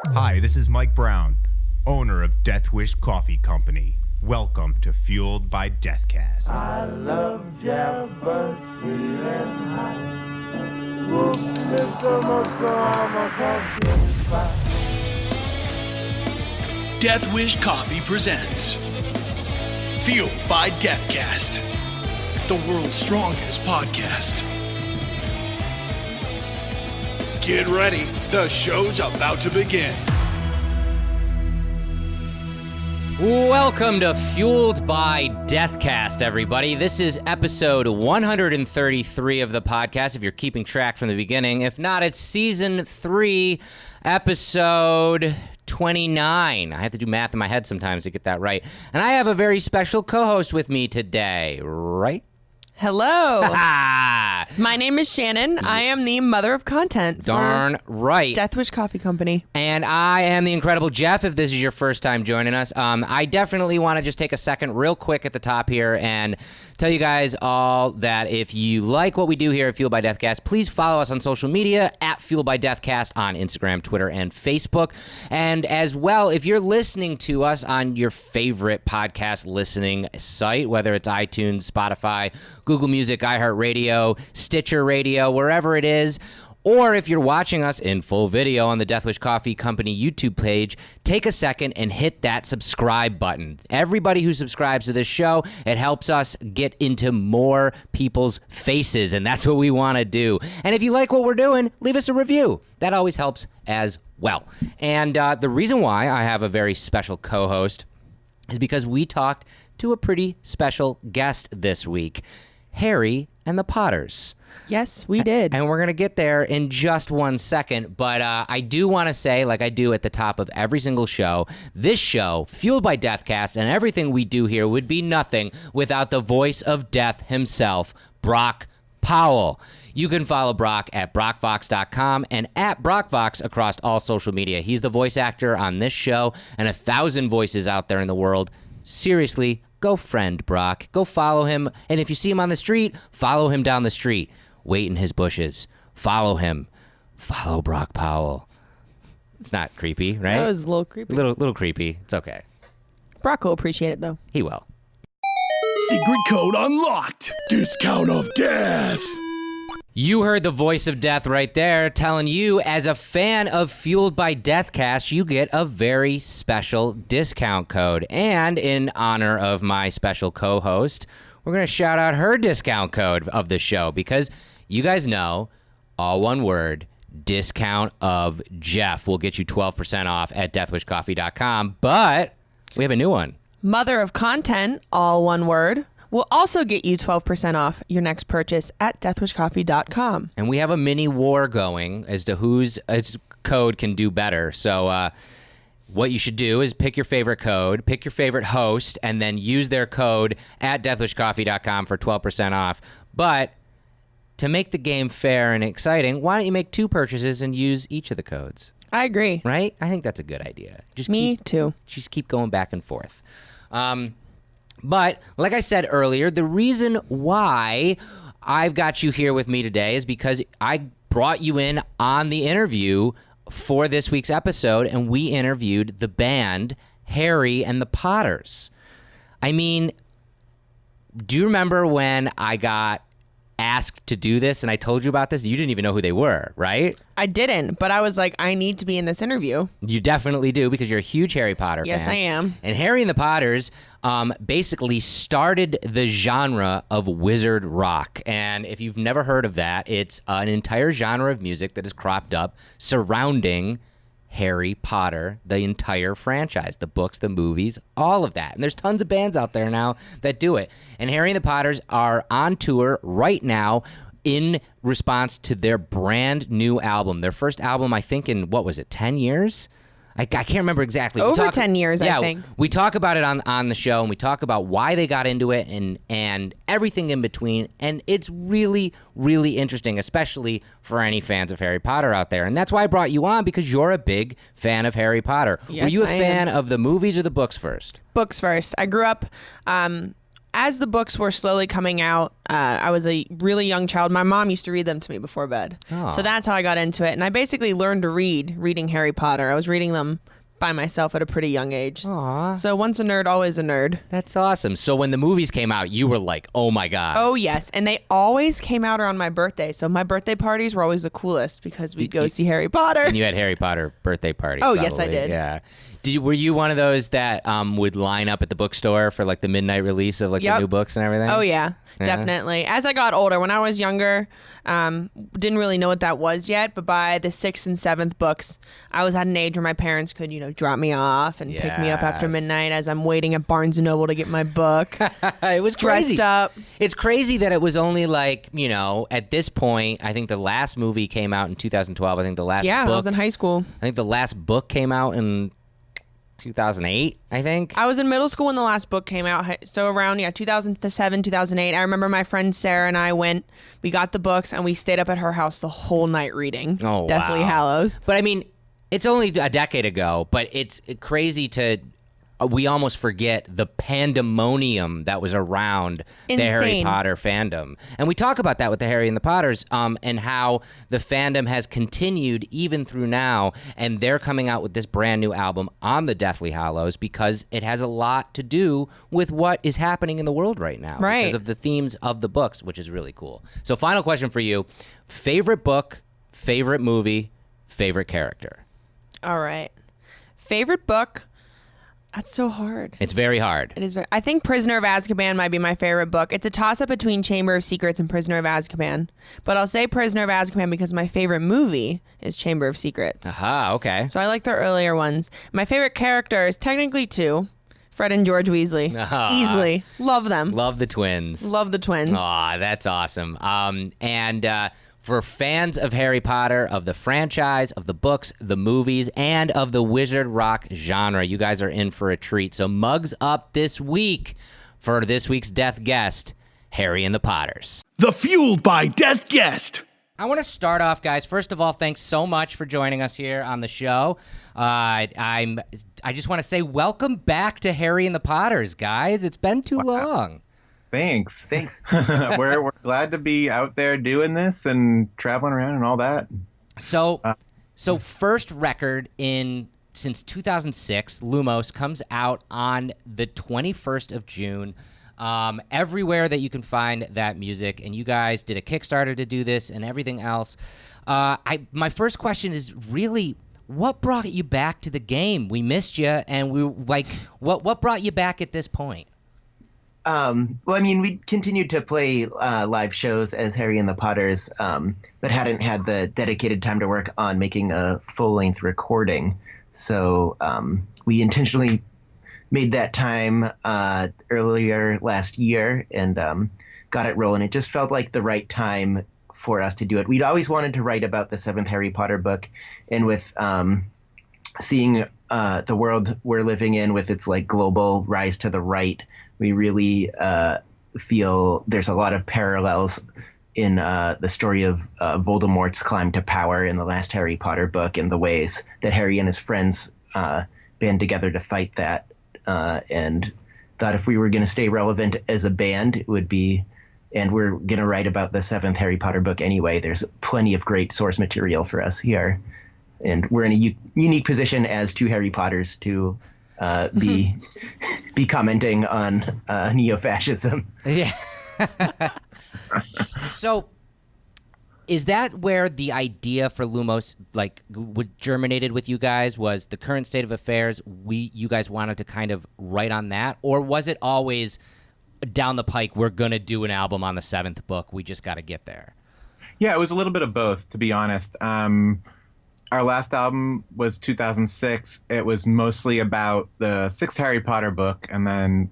Hi, this is Mike Brown, owner of Death Wish Coffee Company. Welcome to Fueled by Deathcast. I love Jeff, but sweet and high. Whoop, Mr. Motorama coffee. Death Wish Coffee presents Fueled by Deathcast, the world's strongest podcast. Get ready, the show's about to begin. Welcome to Fueled by Deathcast, everybody. This is episode 133 of the podcast, if you're keeping track from the beginning. If not, it's season 3, episode 29. I have to do math in my head sometimes to get that right. And I have a very special co-host with me today, right? Hello. My name is Shannon. I am the mother of content Darn right. Death Wish Coffee Company. And I am the incredible Jeff, if this is your first time joining us. I definitely want to just take a second real quick at the top here and tell you guys all that if you like what we do here at Fueled by Deathcast, please follow us on social media at Fueled by Deathcast on Instagram, Twitter, and Facebook. And as well, if you're listening to us on your favorite podcast listening site, whether it's iTunes, Spotify, Google Music, iHeartRadio, Stitcher Radio, wherever it is, or if you're watching us in full video on the Death Wish Coffee Company YouTube page, take a second and hit that subscribe button. Everybody who subscribes to this show, it helps us get into more people's faces, and that's what we want to do. And if you like what we're doing, leave us a review. That always helps as well. And the reason why I have a very special co-host is because we talked to a pretty special guest this week, Harry and the Potters. Yes, we did. And we're going to get there in just one second. But I do want to say, like I do at the top of every single show, this show, Fueled by Deathcast, and everything we do here would be nothing without the voice of death himself, Brock Powell. You can follow Brock at brockvox.com and at brockvox across all social media. He's the voice actor on this show and 1,000 voices out there in the world. Seriously, go friend Brock. Go follow him. And if you see him on the street, follow him down the street. Wait in his bushes. Follow him. Follow Brock Powell. It's not creepy, right? That was a little creepy. Little creepy. It's okay. Brock will appreciate it, though. He will. Secret code unlocked. Discount of death. You heard the voice of death right there telling you, as a fan of Fueled by Deathcast, you get a very special discount code. And in honor of my special co-host, we're going to shout out her discount code of the show because you guys know, all one word, discount of Jeff will get you 12% off at deathwishcoffee.com. But we have a new one. Mother of content, all one word, will also get you 12% off your next purchase at deathwishcoffee.com. And we have a mini war going as to whose code can do better. So what you should do is pick your favorite code, pick your favorite host, and then use their code at deathwishcoffee.com for 12% off. But to make the game fair and exciting, why don't you make 2 purchases and use each of the codes? I agree. Right? I think that's a good idea. Me too. Just keep going back and forth. But like I said earlier, the reason why I've got you here with me today is because I brought you in on the interview for this week's episode, and we interviewed the band Harry and the Potters. I mean, do you remember when I got asked to do this and I told you about this? You didn't even know who they were, right? I didn't, but I was like, I need to be in this interview. You definitely do because you're a huge Harry Potter fan. Yes, I am. And Harry and the Potters basically started the genre of wizard rock. And if you've never heard of that, it's an entire genre of music that is cropped up surrounding Harry Potter, the entire franchise, the books, the movies, all of that. And there's tons of bands out there now that do it. And Harry and the Potters are on tour right now in response to their brand new album. Their first album, I think, in, 10 years? I can't remember exactly. Over 10 years, yeah, I think. We talk about it on the show, and we talk about why they got into it and everything in between. And it's really, really interesting, especially for any fans of Harry Potter out there. And that's why I brought you on, because you're a big fan of Harry Potter. Yes, Were you a I fan am. of the movies or the books first? Books first. I grew up as the books were slowly coming out, I was a really young child. My mom used to read them to me before bed. Oh. So that's how I got into it. And I basically learned to reading Harry Potter. I was reading them by myself at a pretty young age. Aw. So once a nerd, always a nerd. That's awesome. So when the movies came out, you were like, oh my God. Oh, yes. And they always came out around my birthday. So my birthday parties were always the coolest because we'd go see Harry Potter. And you had Harry Potter birthday parties. Oh, probably. yes, I did. Yeah. Were you one of those that would line up at the bookstore for like the midnight release of like the new books and everything? Oh, yeah, definitely. As I got older, when I was younger, didn't really know what that was yet. But by the 6th and 7th books, I was at an age where my parents could, drop me off and pick me up after midnight as I'm waiting at Barnes & Noble to get my book. It was crazy. Dressed up. It's crazy that it was only like, at this point, I think the last movie came out in 2012. I think the last book. I was in high school. I think the last book came out in 2008, I think. I was in middle school when the last book came out. So around, 2007, 2008. I remember my friend Sarah and I we got the books and we stayed up at her house the whole night reading Deathly Hallows. But I mean, it's only a decade ago, but it's crazy we almost forget the pandemonium that was around the Harry Potter fandom. And we talk about that with the Harry and the Potters, and how the fandom has continued even through now, and they're coming out with this brand new album on the Deathly Hallows because it has a lot to do with what is happening in the world right now. Right. Because of the themes of the books, which is really cool. So final question for you. Favorite book, favorite movie, favorite character? All right. Favorite book? That's so hard. It's very hard. It is I think Prisoner of Azkaban might be my favorite book. It's a toss-up between Chamber of Secrets and Prisoner of Azkaban. But I'll say Prisoner of Azkaban because my favorite movie is Chamber of Secrets. Aha, okay. So I like the earlier ones. My favorite character is technically two. Fred and George Weasley. Easily. Love them. Love the twins. Love the twins. Aw, that's awesome. For fans of Harry Potter, of the franchise, of the books, the movies, and of the wizard rock genre, you guys are in for a treat. So mugs up this week for this week's Death Guest, Harry and the Potters. The Fueled by Death Guest. I want to start off, guys. First of all, thanks so much for joining us here on the show. I just want to say welcome back to Harry and the Potters, guys. It's been too long. Thanks. We're glad to be out there doing this and traveling around and all that. So first record since 2006, Lumos comes out on the 21st of June. Everywhere that you can find that music, and you guys did a Kickstarter to do this and everything else. My first question is really, what brought you back to the game? We missed you, and what brought you back at this point? We continued to play live shows as Harry and the Potters, but hadn't had the dedicated time to work on making a full-length recording. So we intentionally made that time earlier last year and got it rolling. It just felt like the right time for us to do it. We'd always wanted to write about the 7th Harry Potter book, and with seeing the world we're living in with its global rise to the right, we really feel there's a lot of parallels in the story of Voldemort's climb to power in the last Harry Potter book and the ways that Harry and his friends band together to fight that, and thought if we were going to stay relevant as a band, it would be, and we're going to write about the 7th Harry Potter book anyway, there's plenty of great source material for us here. And we're in a unique position as two Harry Potters to be commenting on neo-fascism. Yeah. So, is that where the idea for Lumos germinated with you guys? Was the current state of affairs? You guys wanted to kind of write on that, or was it always down the pike? We're gonna do an album on the 7th book. We just got to get there. Yeah, it was a little bit of both, to be honest. Our last album was 2006. It was mostly about the 6th Harry Potter book, and then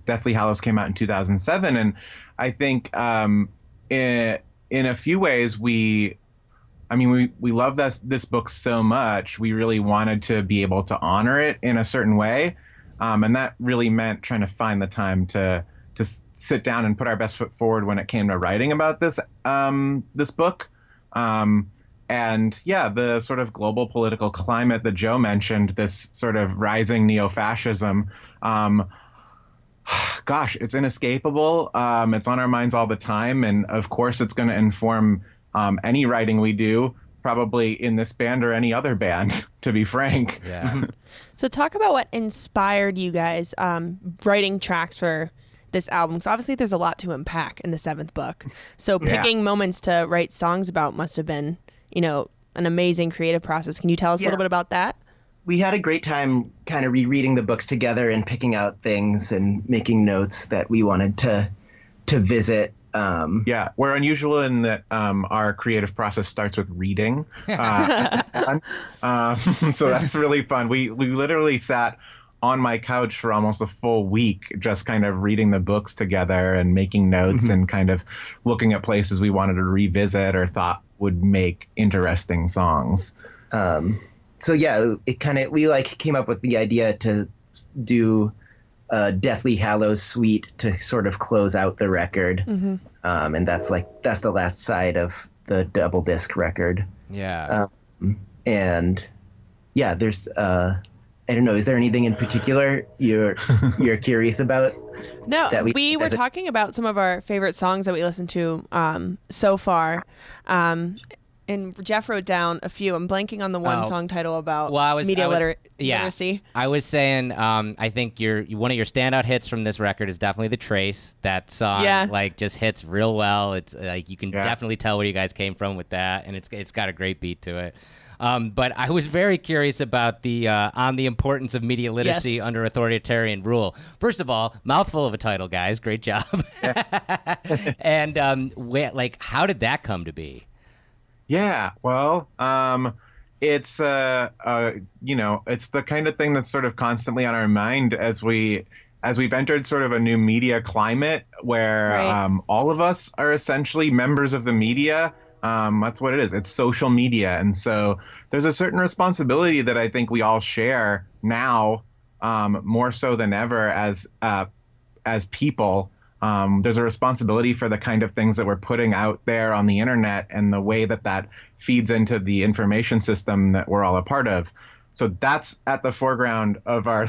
Deathly Hallows came out in 2007. And I think in a few ways we love this book so much. We really wanted to be able to honor it in a certain way, and that really meant trying to find the time to sit down and put our best foot forward when it came to writing about this book. And yeah, the sort of global political climate that Joe mentioned, this sort of rising neo-fascism, got gosh, it's inescapable. It's on our minds all the time. And of course, it's going to inform any writing we do, probably in this band or any other band, to be frank. Yeah. So talk about what inspired you guys writing tracks for this album. Because obviously there's a lot to unpack in the 7th book. So picking moments to write songs about must have been, an amazing creative process. Can you tell us a little bit about that? We had a great time kind of rereading the books together and picking out things and making notes that we wanted to visit. We're unusual in that our creative process starts with reading. So that's really fun. We literally sat on my couch for almost a full week, just kind of reading the books together and making notes and kind of looking at places we wanted to revisit or thought would make interesting songs. So yeah, we came up with the idea to do a Deathly Hallows suite to sort of close out the record. And that's the last side of the double disc record. Yeah. And yeah, there's I don't know, is there anything in particular you're curious about? No, we were talking about some of our favorite songs that we listened to so far. And Jeff wrote down a few. I'm blanking on the one song title about literacy. I was saying, I think one of your standout hits from this record is definitely The Trace. That song, just hits real well. It's like you can definitely tell where you guys came from with that, and it's got a great beat to it. But I was very curious about on the importance of media literacy under authoritarian rule. First of all, mouthful of a title, guys. Great job. And how did that come to be? Yeah, well, it's it's the kind of thing that's sort of constantly on our mind as we've entered sort of a new media climate where all of us are essentially members of the media. That's what it is. It's social media, and so there's a certain responsibility that I think we all share now, more so than ever as people. There's a responsibility for the kind of things that we're putting out there on the internet and the way that feeds into the information system that we're all a part of. So that's at the foreground of our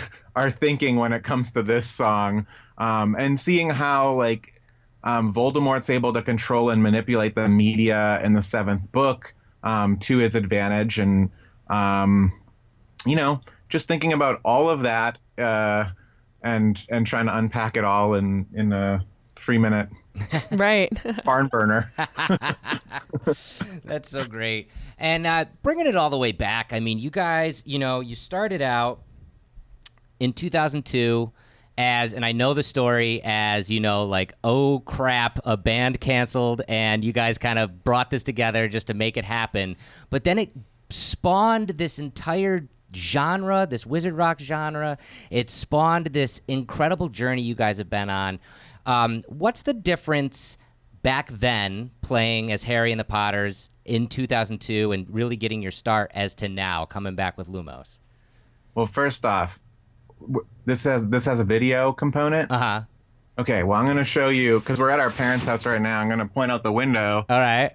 thinking when it comes to this song, and seeing how Voldemort's able to control and manipulate the media in the 7th book to his advantage, and just thinking about all of that. And trying to unpack it all in a 3-minute barn burner. That's so great. And bringing it all the way back, I mean, you guys, you started out in 2002 and I know the story as, oh crap, a band canceled, and you guys kind of brought this together just to make it happen. But then it spawned this entire genre, this wizard rock genre. It spawned this incredible journey you guys have been on. What's the difference back then playing as Harry and the Potters in 2002 and really getting your start as to now coming back with Lumos? Well, first off, this has a video component. Okay, well, I'm going to show you, because we're at our parents' house right now. I'm going to point out the window. All right.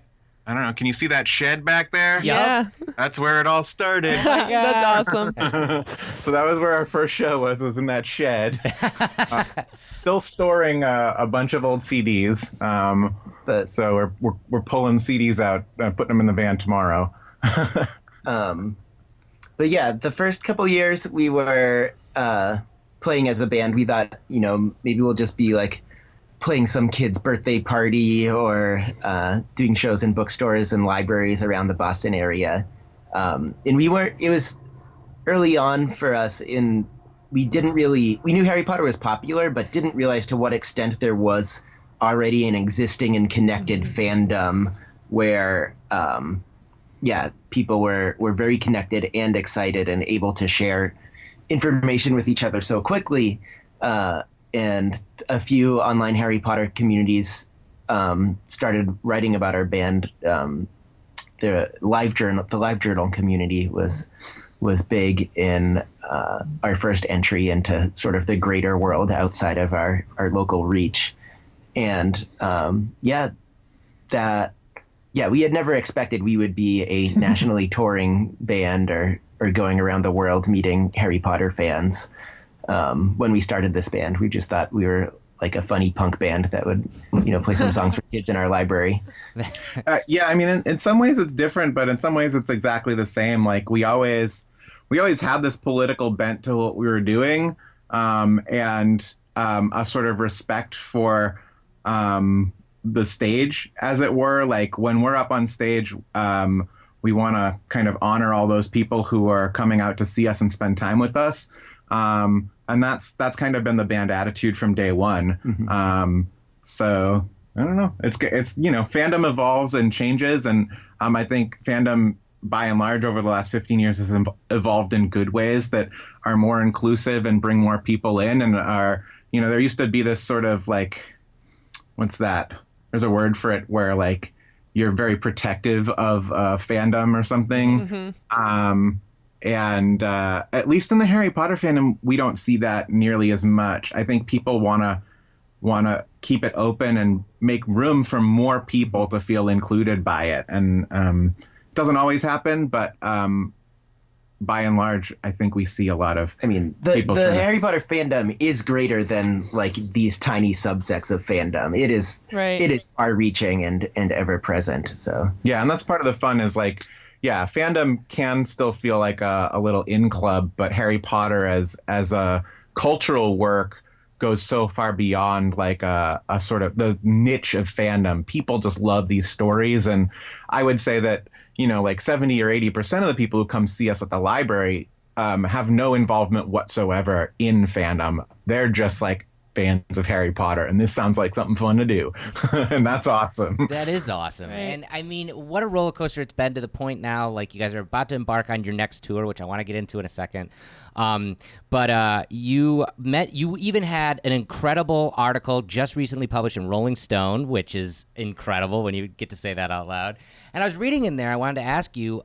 I don't know. Can you see that shed back there? Yeah. That's where it all started. That's awesome. So that was where our first show was in that shed. Still storing a bunch of old CDs. So we're pulling CDs out, putting them in the van tomorrow. But yeah, the first couple years we were playing as a band. We thought, maybe we'll just be playing some kid's birthday party or doing shows in bookstores and libraries around the Boston area. And it was early on for us we knew Harry Potter was popular, but didn't realize to what extent there was already an existing and connected fandom where, people were very connected and excited and able to share information with each other so quickly. And a few online Harry Potter communities started writing about our band. The live journal community was big in our first entry into sort of the greater world outside of our local reach. And we had never expected we would be a nationally touring band or going around the world meeting Harry Potter fans. When we started this band, we just thought we were like a funny punk band that would, play some songs for kids in our library. Yeah, I mean, in some ways it's different, but in some ways it's exactly the same. Like we always had this political bent to what we were doing, and a sort of respect for the stage, as it were. Like when we're up on stage, we want to kind of honor all those people who are coming out to see us and spend time with us. And that's kind of been the band attitude from day one. Mm-hmm. So I don't know. It's fandom evolves and changes, and I think fandom by and large over the last 15 years has evolved in good ways that are more inclusive and bring more people in, and are, there used to be this sort of like, what's that? There's a word for it where like you're very protective of fandom or something. Mm-hmm. And at least in the Harry Potter fandom, we don't see that nearly as much. I think people want to keep it open and make room for more people to feel included by it. And it doesn't always happen, but by and large, I think we see a lot of. I mean, the Harry Potter fandom is greater than like these tiny subsects of fandom. It is right. It is far-reaching and ever present. So yeah, and that's part of the fun is like. Yeah, fandom can still feel like a little in club, but Harry Potter as a cultural work goes so far beyond like a sort of the niche of fandom. People just love these stories, and I would say that like 70 or 80% of the people who come see us at the library have no involvement whatsoever in fandom. They're just like fans of Harry Potter, and this sounds like something fun to do. And that's awesome. That is awesome. Right. And I mean, what a roller coaster it's been to the point now, like you guys are about to embark on your next tour, which I want to get into in a second. But you even had an incredible article just recently published in Rolling Stone, which is incredible when you get to say that out loud. And I was reading in there, I wanted to ask you,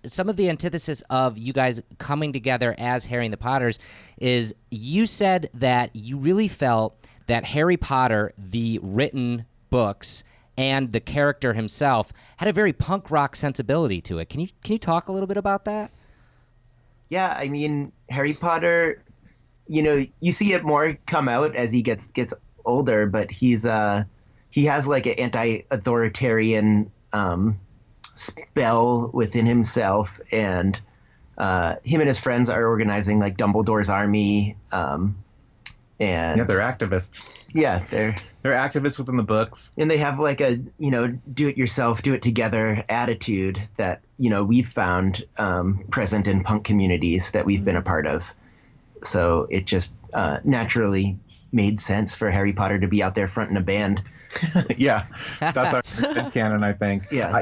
some of the antithesis of you guys coming together as Harry and the Potters is you said that you really felt that Harry Potter, the written books, and the character himself had a very punk rock sensibility to it. Can you talk a little bit about that? Yeah, I mean, Harry Potter, you see it more come out as he gets older, but he has like an anti-authoritarian spell within himself, and him and his friends are organizing like Dumbledore's army. And yeah, they're activists. Yeah, they're activists within the books, and they have like a do it yourself, do it together attitude that we've found present in punk communities that we've been a part of. So it just naturally made sense for Harry Potter to be out there fronting a band. Yeah, that's our canon, I think. Yeah,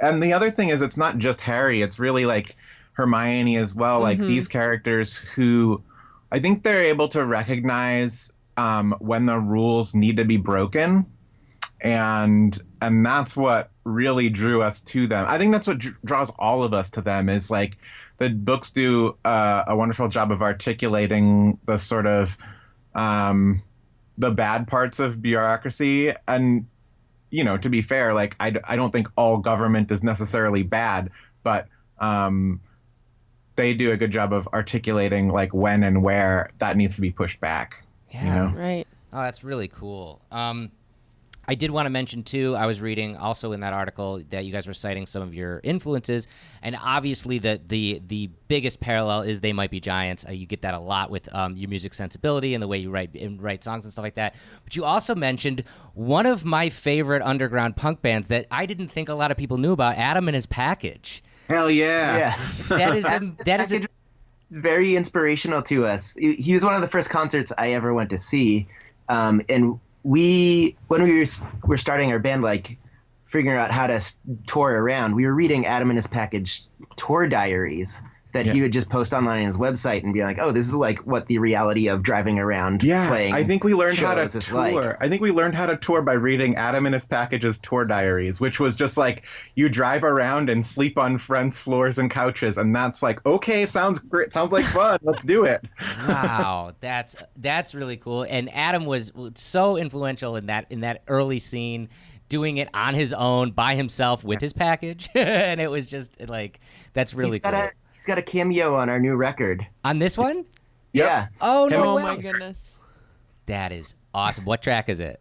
and the other thing is, it's not just Harry; it's really like Hermione as well. Like these characters who. I think they're able to recognize when the rules need to be broken, and that's what really drew us to them. I think that's what draws all of us to them. Is like the books do a wonderful job of articulating the sort of the bad parts of bureaucracy, and to be fair, like I don't think all government is necessarily bad, but they do a good job of articulating like when and where that needs to be pushed back. Yeah, right. Oh, that's really cool. I did want to mention too, I was reading also in that article that you guys were citing some of your influences, and obviously the biggest parallel is They Might Be Giants. You get that a lot with your music sensibility and the way you write songs and stuff like that. But you also mentioned one of my favorite underground punk bands that I didn't think a lot of people knew about, Adam and His Package. Hell yeah. Yeah. that is very inspirational to us. He was one of the first concerts I ever went to see. And when we were starting our band, like figuring out how to tour around, we were reading Adam and His Package tour diaries that he would just post online on his website and be like, oh, this is like what the reality of driving around playing. I think we learned how to tour. Like. I think we learned how to tour by reading Adam and His Package's tour diaries, which was just like you drive around and sleep on friends' floors and couches, and that's like, okay, sounds great, sounds like fun, let's do it. Wow, that's really cool. And Adam was so influential in that early scene, doing it on his own by himself with his package, and it was just like that's really cool. He's got a cameo on our new record. On this one? Yeah. Oh, no Oh, way. my goodness. That is Awesome. What track is it?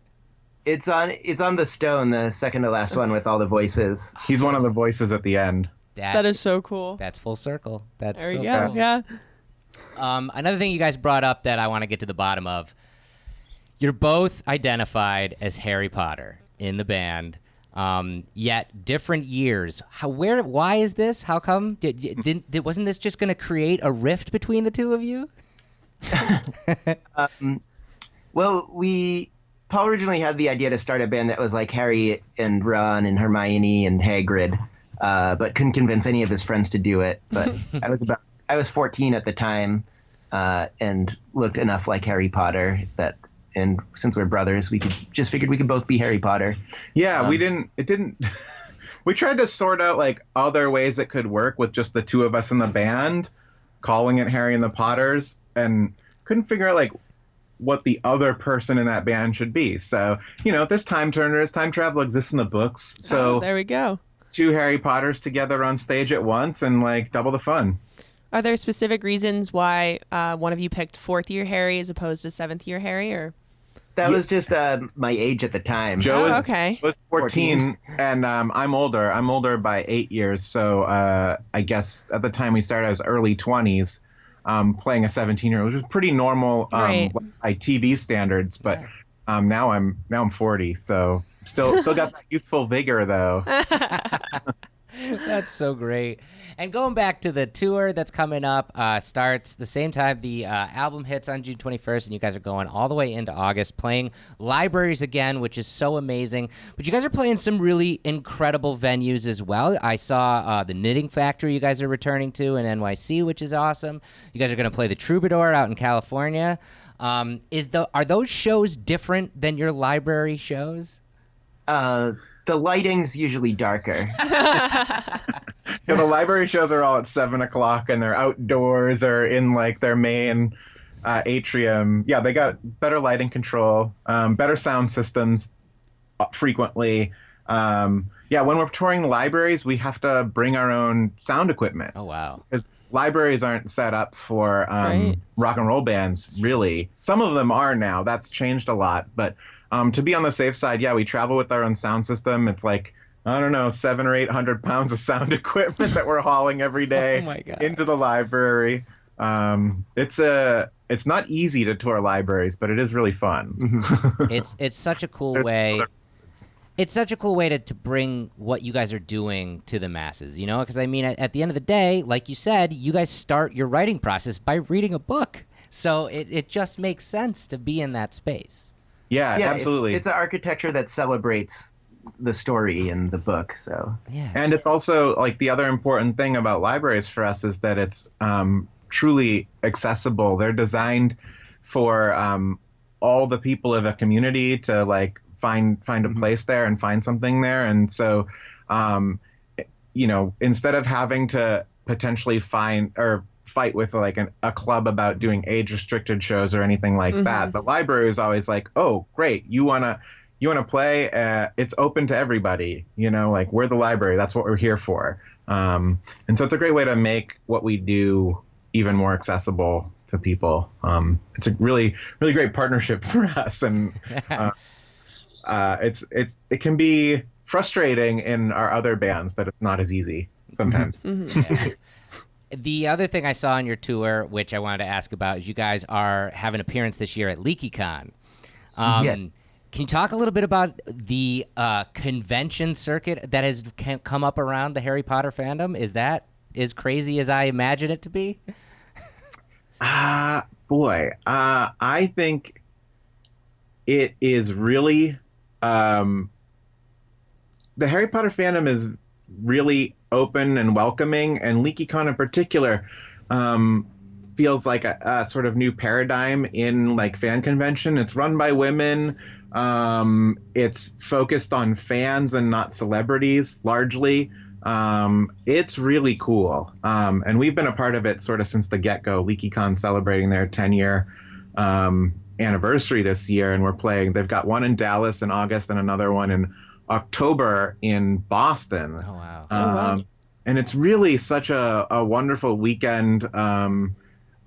It's on the Stone, the second to last one with all the voices. He's one of the voices at the end. That is so cool. That's full circle. That's There so you go. cool. Yeah. Another thing you guys brought up that I want to get to the bottom of. You're both identified as Harry Potter in the band, yet different years. Why is this? How come? Wasn't this just going to create a rift between the two of you? Well, Paul originally had the idea to start a band that was like Harry and Ron and Hermione and Hagrid, but couldn't convince any of his friends to do it. But I was 14 at the time, and looked enough like Harry Potter and since we're brothers, we figured we could both be Harry Potter. Yeah, we tried to sort out like other ways it could work with just the two of us in the band, calling it Harry and the Potters, and couldn't figure out like what the other person in that band should be. So, there's time turners, time travel exists in the books. So there we go. Two Harry Potters together on stage at once and like double the fun. Are there specific reasons why one of you picked 4th year Harry as opposed to 7th year Harry, or? That was just my age at the time. Joe okay. was 14, and I'm older. I'm older by 8 years. So I guess at the time we started, I was early 20s, playing a 17-year-old, which was pretty normal Right. by TV standards. But now I'm 40, so still got that youthful vigor though. That's so great. And going back to the tour that's coming up, starts the same time the album hits on June 21st, and you guys are going all the way into August, playing libraries again, which is so amazing. But you guys are playing some really incredible venues as well. I saw the Knitting Factory you guys are returning to in NYC, which is awesome. You guys are going to play the Troubadour out in California. Are those shows different than your library shows? The lighting's usually darker. The library shows are all at 7:00 and they're outdoors or in like their main atrium. Yeah, they got better lighting control, better sound systems frequently. When we're touring libraries, we have to bring our own sound equipment. Oh, wow. Because libraries aren't set up for rock and roll bands, really. Some of them are now. That's changed a lot. But to be on the safe side, we travel with our own sound system. It's like, I don't know, 700 or 800 pounds of sound equipment that we're hauling every day Oh my God. into the library. It's not easy to tour libraries, but it is really fun. It's such a cool way. It's such a cool way to bring what you guys are doing to the masses, Because, I mean, at the end of the day, like you said, you guys start your writing process by reading a book. So it just makes sense to be in that space. Yeah, absolutely. It's an architecture that celebrates the story in the book. So Yeah. And it's also like the other important thing about libraries for us is that it's truly accessible. They're designed for all the people of a community to like find a place there and find something there. And so, instead of having to potentially fight with like a club about doing age restricted shows or anything like that, the library is always like, oh, great. You want to play? It's open to everybody, like we're the library. That's what we're here for. And so it's a great way to make what we do even more accessible to people. It's a really, really great partnership for us. And it can be frustrating in our other bands that it's not as easy sometimes. Yeah. The other thing I saw on your tour, which I wanted to ask about, is you guys have an appearance this year at LeakyCon. Yes. Can you talk a little bit about the convention circuit that has come up around the Harry Potter fandom? Is that as crazy as I imagine it to be? I think it is really the Harry Potter fandom is really open and welcoming, and LeakyCon in particular feels like a sort of new paradigm in like fan convention. It's run by women. It's focused on fans and not celebrities largely. It's really cool. And we've been a part of it sort of since the get-go. LeakyCon celebrating their 10-year anniversary this year, and they've got one in Dallas in August and another one in October in Boston. Oh, wow. And it's really such a wonderful weekend.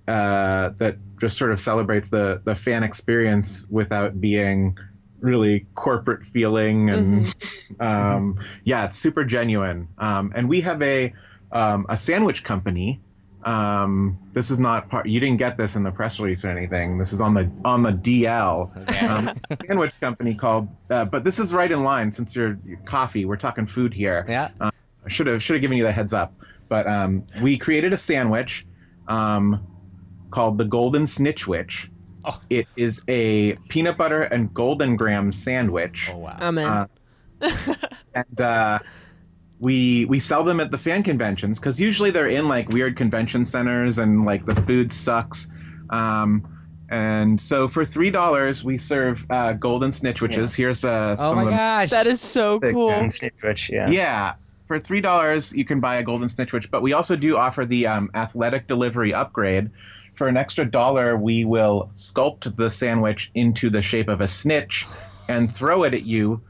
that just sort of celebrates the fan experience without being really corporate feeling, and yeah, it's super genuine. And we have a sandwich company. This is not part. You didn't get this in the press release or anything. This is on the DL. Okay. Sandwich company called. But this is right in line since you're coffee. We're talking food here. Yeah. I should have given you the heads up. But we created a sandwich called the Golden Snitchwich. Oh. It is a peanut butter and golden graham sandwich. Oh wow! Amen. And we sell them at the fan conventions because usually they're in like weird convention centers and like the food sucks. And so for $3 we serve golden snitchwiches. Yeah. Here's some oh my of them. Gosh, that is so cool. Snitchwich, yeah. Yeah. For $3 you can buy a golden snitchwich, but we also do offer the athletic delivery upgrade. For an extra $1, we will sculpt the sandwich into the shape of a snitch and throw it at you,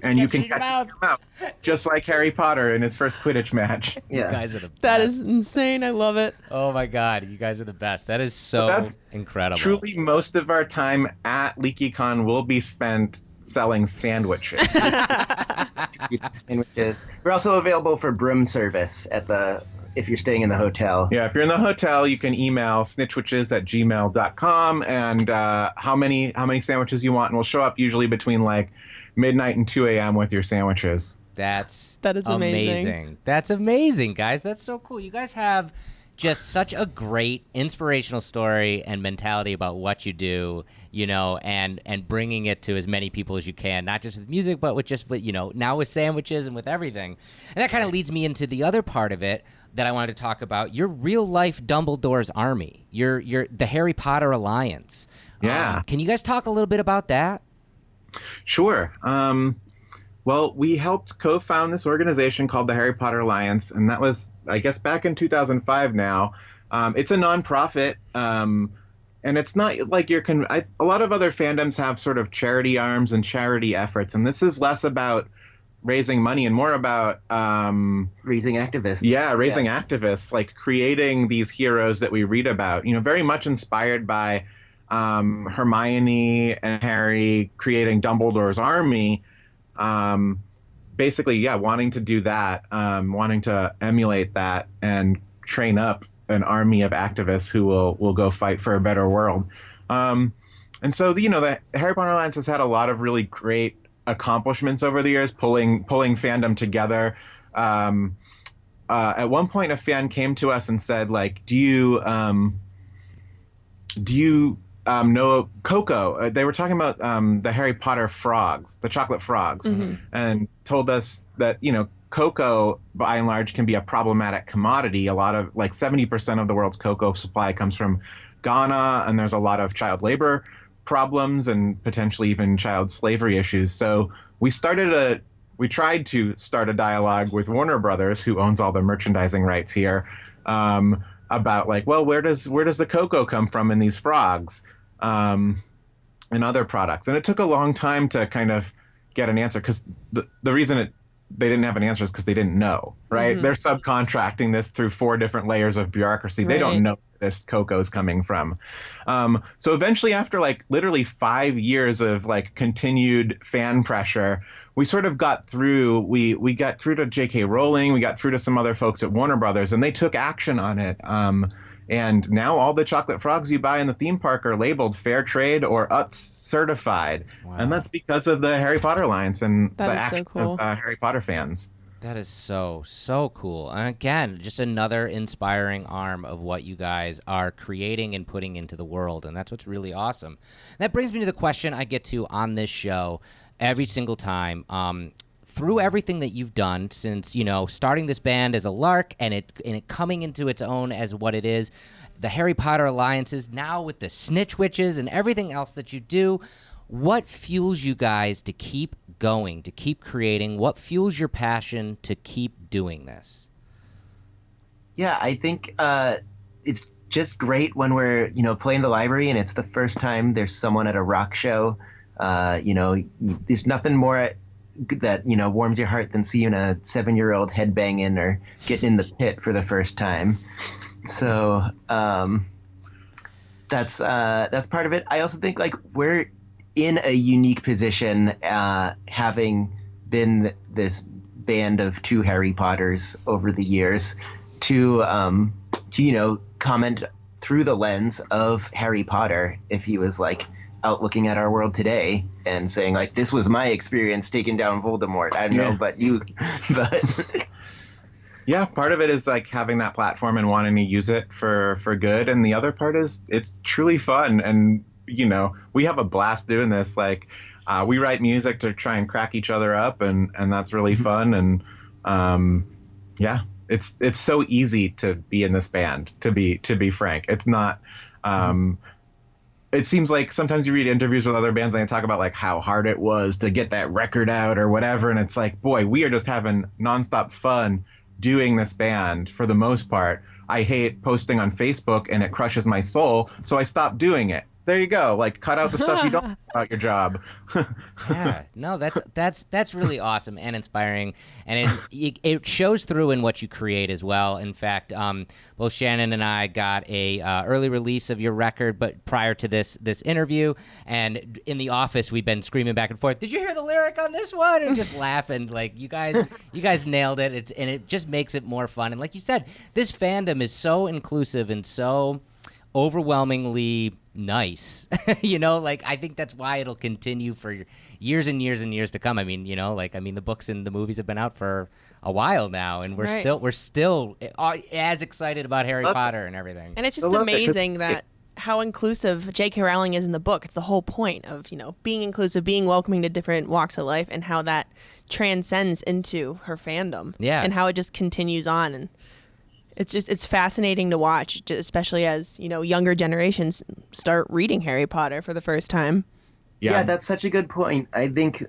and you can catch it in your mouth, just like Harry Potter in his first Quidditch match. Yeah. You guys are the best. That is insane. I love it. Oh my God, you guys are the best. That is so incredible. Truly, most of our time at LeakyCon will be spent selling sandwiches. Sandwiches. We're also available for broom service if you're staying in the hotel. Yeah, if you're in the hotel, you can email snitchwiches@gmail.com and how many sandwiches you want, and we'll show up usually between like midnight and 2 a.m. with your sandwiches. That is amazing. That's amazing, guys. That's so cool. You guys have just such a great inspirational story and mentality about what you do, and bringing it to as many people as you can, not just with music, but with now with sandwiches and with everything. And that kind of leads me into the other part of it that I wanted to talk about. Your real life Dumbledore's Army, your the Harry Potter Alliance. Yeah. Can you guys talk a little bit about that? Sure. Well, we helped co-found this organization called the Harry Potter Alliance, and that was, I guess, back in 2005 now. It's a nonprofit, and it's not like a lot of other fandoms have sort of charity arms and charity efforts, and this is less about raising money and more about raising activists. Yeah, raising activists, like creating these heroes that we read about, very much inspired by Hermione and Harry creating Dumbledore's Army. Basically, yeah, wanting to do that, wanting to emulate that and train up an army of activists who will go fight for a better world. And so, the Harry Potter Alliance has had a lot of really great accomplishments over the years, pulling fandom together. At one point, a fan came to us and said, like, do you know Coco? They were talking about the Harry Potter frogs, the chocolate frogs, and told us that, cocoa, by and large, can be a problematic commodity. A lot of, like 70% of the world's cocoa supply comes from Ghana, and there's a lot of child labor problems and potentially even child slavery issues. So we tried to start a dialogue with Warner Brothers, who owns all the merchandising rights here, about like, well, where does the cocoa come from in these frogs, and other products? And it took a long time to kind of get an answer, because the reason they didn't have an answer is because they didn't know, right? They're subcontracting this through 4 different layers of bureaucracy. Right. They don't know where this cocoa is coming from. So eventually, after like literally 5 years of like continued fan pressure, we sort of got through. We got through to J.K. Rowling. We got through to some other folks at Warner Brothers, and they took action on it. And now all the chocolate frogs you buy in the theme park are labeled Fair Trade or UTZ certified. Wow. And that's because of the Harry Potter Alliance and the action of Harry Potter fans. That is so, so cool. And again, just another inspiring arm of what you guys are creating and putting into the world. And that's what's really awesome. And that brings me to the question I get to on this show every single time. Through everything that you've done since, starting this band as a lark and it coming into its own as what it is, the Harry Potter Alliances, now with the Snitch Witches and everything else that you do, what fuels you guys to keep going, to keep creating? What fuels your passion to keep doing this? Yeah, I think it's just great when we're, playing the library and it's the first time there's someone at a rock show. There's nothing more that warms your heart than seeing a 7-year-old headbanging or getting in the pit for the first time. So that's part of it. I also think like we're in a unique position, having been this band of two Harry Potters over the years, to comment through the lens of Harry Potter. If he was like out looking at our world today and saying like, this was my experience taking down Voldemort. I don't know, but yeah, part of it is like having that platform and wanting to use it for good, and the other part is it's truly fun, and we have a blast doing this. Like we write music to try and crack each other up, and that's really fun, and it's so easy to be in this band, to be frank. It's not it seems like sometimes you read interviews with other bands and they talk about like how hard it was to get that record out or whatever, and it's like, boy, we are just having nonstop fun doing this band for the most part. I hate posting on Facebook and it crushes my soul, so I stopped doing it. There you go. Like, cut out the stuff you don't like about your job. Yeah, no, that's really awesome and inspiring, and it shows through in what you create as well. In fact, both Shannon and I got a early release of your record, but prior to this interview, and in the office we've been screaming back and forth, "Did you hear the lyric on this one?" And just laughing like you guys nailed it. And it just makes it more fun. And like you said, this fandom is so inclusive and so overwhelmingly nice. Like I think that's why it'll continue for years and years and years to come. I mean, the books and the movies have been out for a while now, and we're still as excited about Harry Potter and everything. And it's just amazing that how inclusive J.K. Rowling is in the book. It's the whole point of, being inclusive, being welcoming to different walks of life, and how that transcends into her fandom. Yeah. And how it just continues on. And it's fascinating to watch, especially as, younger generations start reading Harry Potter for the first time. Yeah, that's such a good point. I think,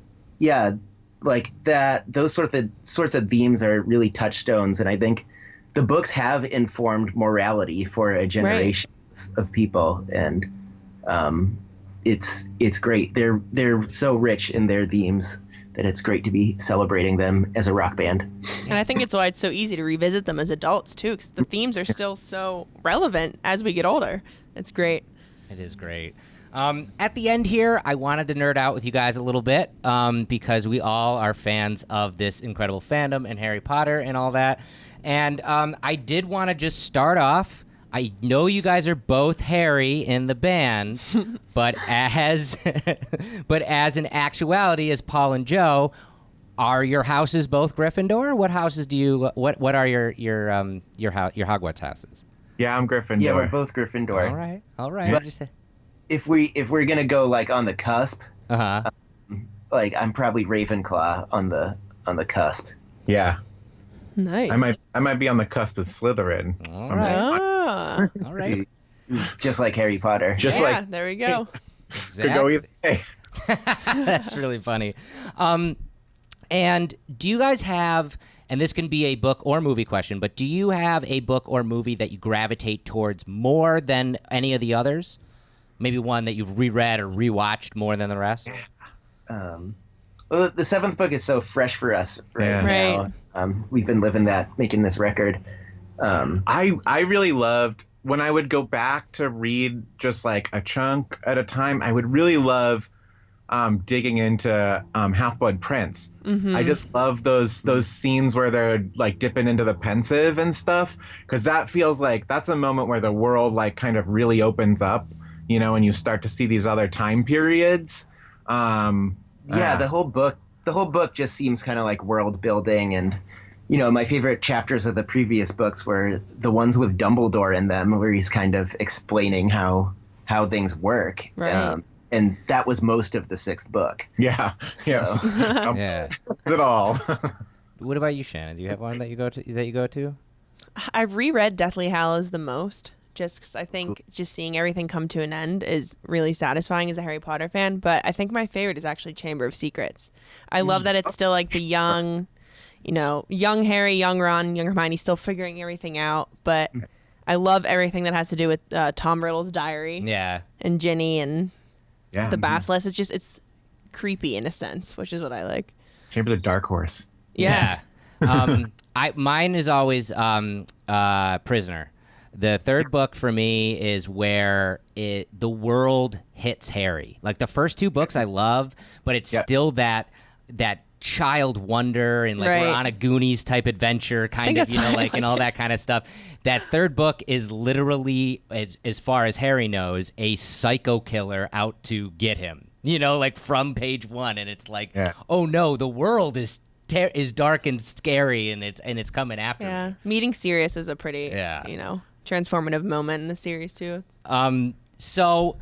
like that, those sorts of themes are really touchstones. And I think the books have informed morality for a generation of people. And it's great. They're so rich in their themes that it's great to be celebrating them as a rock band. And I think it's why it's so easy to revisit them as adults, too, because the themes are still so relevant as we get older. It's great. It is great. At the end here, I wanted to nerd out with you guys a little bit because we all are fans of this incredible fandom and Harry Potter and all that. And I did want to just start off. I know you guys are both Harry in the band, but as in actuality, as Paul and Joe, are your houses both Gryffindor? What houses do you? What are your Hogwarts houses? Yeah, I'm Gryffindor. Yeah, we're both Gryffindor. All right. But if we're gonna go like on the cusp, like I'm probably Ravenclaw on the cusp. Yeah. Nice. I might be on the cusp of Slytherin. All right. All right. Just like Harry Potter. There we go. Exactly. Could go either way. That's really funny. And do you guys have, and this can be a book or movie question, but do you have a book or movie that you gravitate towards more than any of the others? Maybe one that you've reread or rewatched more than the rest? Well, the seventh book is so fresh for us right now. Right. We've been living that, making this record. I really loved when I would go back to read just like a chunk at a time. I would really love digging into Half-Blood Prince. Mm-hmm. I just love those scenes where they're like dipping into the pensive and stuff, because that feels like that's a moment where the world like kind of really opens up, and you start to see these other time periods. The whole book just seems kind of like world building, and my favorite chapters of the previous books were the ones with Dumbledore in them, where he's kind of explaining how things work. Right. And that was most of the sixth book. Yeah. So. Yeah. It all. What about you, Shannon? Do you have one that you go to? I've reread Deathly Hallows the most, just because I think just seeing everything come to an end is really satisfying as a Harry Potter fan. But I think my favorite is actually Chamber of Secrets. I love that it's still like the young Harry, young Ron, young Hermione still figuring everything out. But I love everything that has to do with Tom Riddle's diary. Yeah. And Ginny and the Basilisk. It's creepy in a sense, which is what I like. Chamber of the Dark Horse. Yeah. Mine is always Prisoner. The third book for me is where the world hits Harry. Like the first two books I love, but it's still that child wonder and like we're on a Goonies type adventure kind of, like and all that kind of stuff. That third book is literally, as far as Harry knows, a psycho killer out to get him, like from page one. And it's like, oh no, the world is dark and scary and it's coming after me. Meeting Sirius is a pretty, transformative moment in the series too. So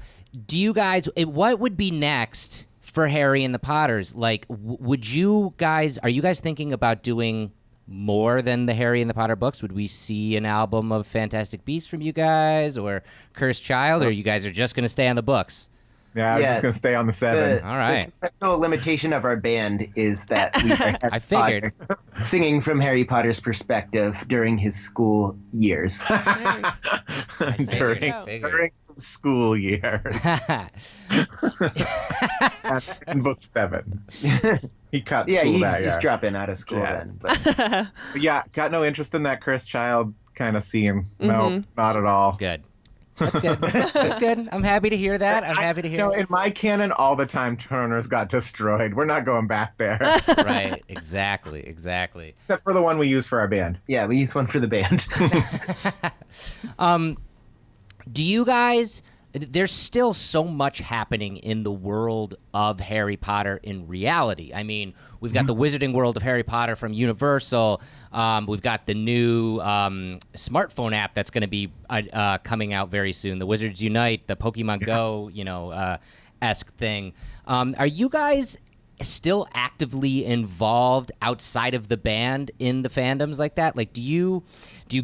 do you guys, what would be next for Harry and the Potters? Like, are you guys thinking about doing more than the Harry and the Potter books? Would we see an album of Fantastic Beasts from you guys or Cursed Child, or you guys are just going to stay on the books? Yeah, I'm just going to stay on the 7. All right. The conceptual limitation of our band is that we are I figured. singing from Harry Potter's perspective during his school years. During school years. In book 7. He cut school that year. He's dropping out of school then. But yeah, got no interest in that Cursed Child kind of scene. No, not at all. Good. That's good. That's good. I'm happy to hear that. I'm happy to hear that. In my canon, all the time Turners got destroyed. We're not going back there. Right. Exactly. Except for the one we use for our band. Yeah, we use one for the band. Do you guys... There's still so much happening in the world of Harry Potter in reality. I mean, we've got the Wizarding World of Harry Potter from Universal. We've got the new smartphone app that's going to be coming out very soon. The Wizards Unite, the Pokemon Go, esque thing. Are you guys still actively involved outside of the band in the fandoms like that? Like, do you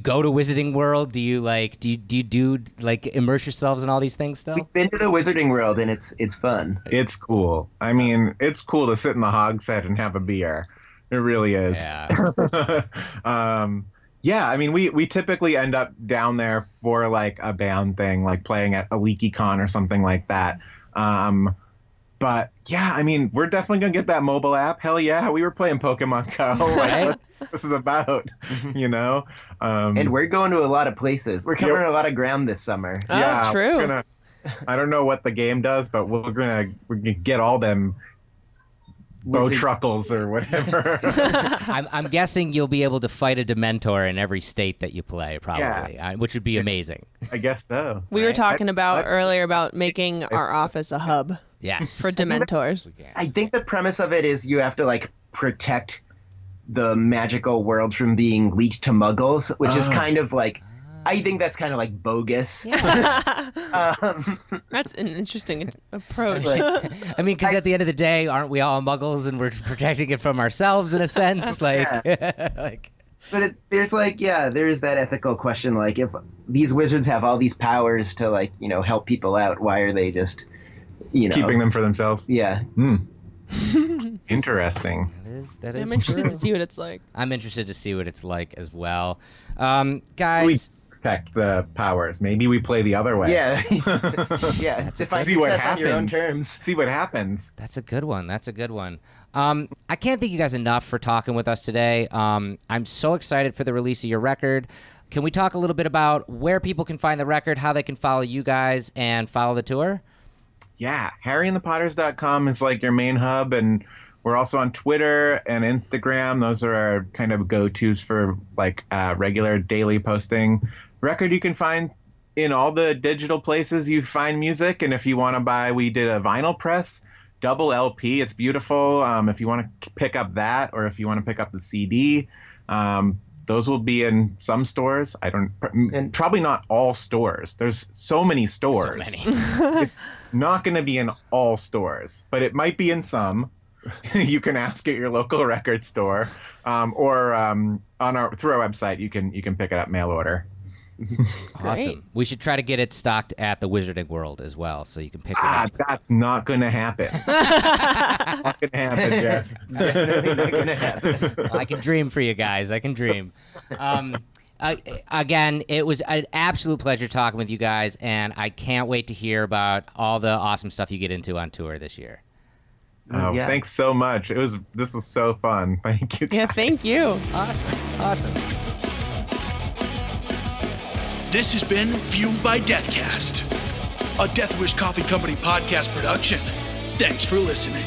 go to Wizarding World? Do you immerse yourselves in all these things still? We've been to the Wizarding World and it's fun. It's cool. I mean, it's cool to sit in the Hogshead and have a beer. It really is. Yeah. Yeah, I mean, we typically end up down there for like a band thing, like playing at a LeakyCon or something like that. But yeah, I mean, we're definitely gonna get that mobile app. Hell yeah, we were playing Pokemon Go. Like, what this is about, And we're going to a lot of places. We're covering a lot of ground this summer. Yeah, true. I don't know what the game does, but we're gonna get all them Bowtruckles or whatever. I'm guessing you'll be able to fight a Dementor in every state that you play, probably, which would be amazing. I guess so. We were talking earlier about making our office a hub. Yes. For Dementors. I think the premise of it is you have to protect the magical world from being leaked to Muggles, which is kind of I think that's kind of bogus. Yeah. That's an interesting approach. I mean, because at the end of the day, aren't we all Muggles and we're protecting it from ourselves in a sense? But there's there is that ethical question. If these wizards have all these powers to help people out, why are they just keeping them for themselves? Yeah. Interesting. That is I'm interested true. to see what it's like. I'm interested to see what it's like as well. Guys. We protect the powers. Maybe we play the other way. Yeah. Yeah. Define see what success happens. on your own terms. See what happens. That's a good one. I can't thank you guys enough for talking with us today. I'm so excited for the release of your record. Can we talk a little bit about where people can find the record, how they can follow you guys, and follow the tour? Yeah, harryandthepotters.com is your main hub, and we're also on Twitter and Instagram. Those are our kind of go-tos for regular daily posting. Record you can find in all the digital places you find music, and if you want to buy, we did a vinyl press, double LP. It's beautiful. If you want to pick up that, or if you want to pick up the CD, those will be in some stores. And probably not all stores. There's so many stores. So many. It's not going to be in all stores, but it might be in some. You can ask at your local record store, or through our website. You can pick it up mail order. Awesome. Great. We should try to get it stocked at the Wizarding World as well, so you can pick it up. That's not going to happen. Not going to happen, Jeff. Definitely not going to happen. Well, I can dream for you guys. I can dream. Again, it was an absolute pleasure talking with you guys, and I can't wait to hear about all the awesome stuff you get into on tour this year. Oh, Yeah. Thanks so much. This was so fun. Thank you. Yeah, thank you. Awesome. This has been Fueled by Deathcast, a Death Wish Coffee Company podcast production. Thanks for listening.